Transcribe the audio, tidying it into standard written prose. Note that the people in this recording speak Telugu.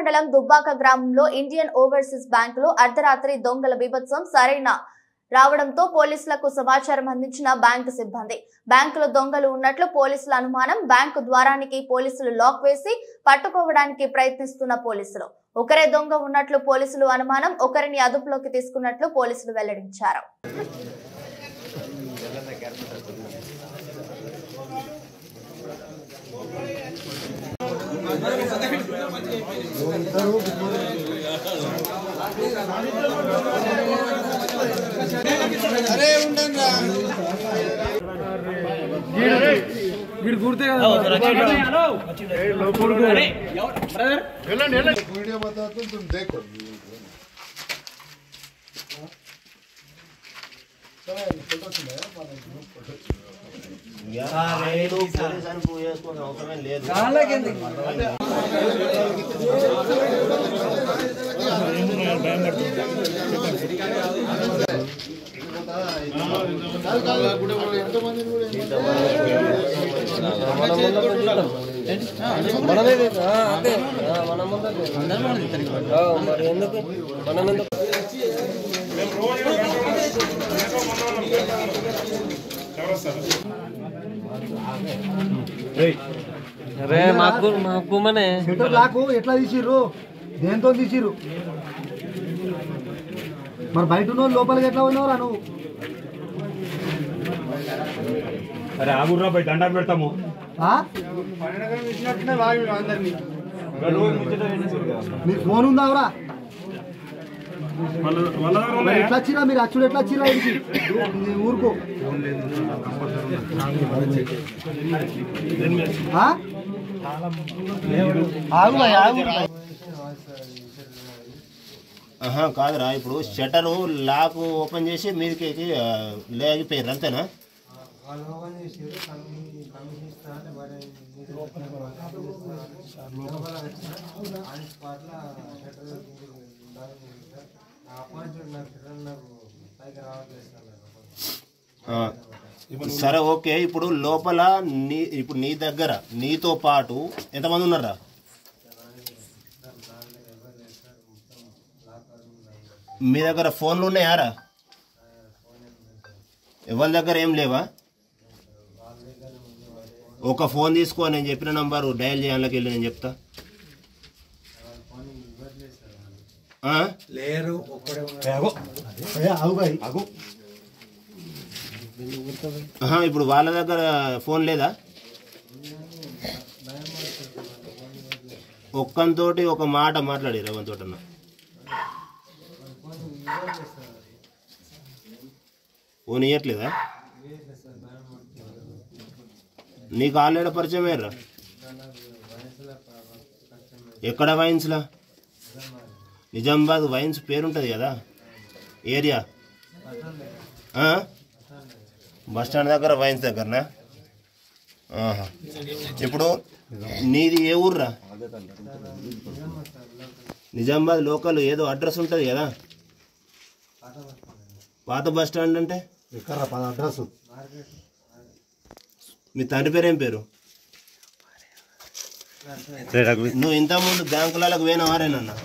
మండలం దుబ్బాక గ్రామంలో ఇండియన్ ఓవర్సీస్ బ్యాంకులో అర్ధరాత్రి దొంగల బీభత్సం సరైన రావడంతో పోలీసులకు సమాచారం అందించిన బ్యాంకు సిబ్బంది బ్యాంకులో దొంగలు ఉన్నట్లు పోలీసుల అనుమానం. బ్యాంకు ద్వారానికి పోలీసులు లాక్ వేసి పట్టుకోవడానికి ప్రయత్నిస్తున్న పోలీసులు ఒకరే దొంగ ఉన్నట్లు పోలీసులు అనుమానం. ఒకరిని అదుపులోకి తీసుకున్నట్లు పోలీసులు వెల్లడించారు. वीडियो बताते तुम देखो అరే మాకు మనే షట్టర్ లాకు ఎట్లా తీసిర్రు, దేంతో తీసిర్రు? మరి బయట ఉన్న లోపలికి ఎట్లా ఉన్నావురా నువ్వు? అరే ఆగుర్రా బయట దండం పెడతాము. మీకు ఫోన్ ఉందావురా? ఎట్లా వచ్చిరా మీరు? అచ్చుడు ఎట్లా వచ్చిరా ఊరుకో? కాదురా, ఇప్పుడు షటరు లాక్ ఓపెన్ చేసి మీదకి లేగిపోయారు అంతేనా? సరే ఓకే. ఇప్పుడు లోపల ఇప్పుడు నీ దగ్గర నీతో పాటు ఎంతమంది ఉన్నారా? మీ దగ్గర ఫోన్లు ఉన్నాయారా? ఎవరి దగ్గర ఏం లేవా? ఒక ఫోన్ తీసుకో, నేను చెప్పిన నంబరు డయల్ చేయాలకి వెళ్ళి నేను చెప్తా. ఇప్పుడు వాళ్ళ దగ్గర ఫోన్ లేదా? ఒక్కంతోటి ఒక మాట మాట్లాడి రవంతోటన్న. ఫోన్ ఇవ్వట్లేదా? నీకు ఆల్రెడీ పరిచయం అయ్యారా? ఎక్కడ వైన్స్లా? నిజామాబాద్ వైన్స్ పేరుంటుంది కదా ఏరియా. బస్ స్టాండ్ దగ్గర వైన్స్ దగ్గరనా? ఇప్పుడు నీది ఏ ఊర్రా? నిజామాబాద్ లోకల్ ఏదో అడ్రస్ ఉంటుంది కదా? పాత బస్ స్టాండ్ అంటే అడ్రస్. మీ తండ్రి పేరు ఏం పేరు? నువ్వు ఇంతకుముందు బ్యాంకులకు పోయినవారేనన్నా?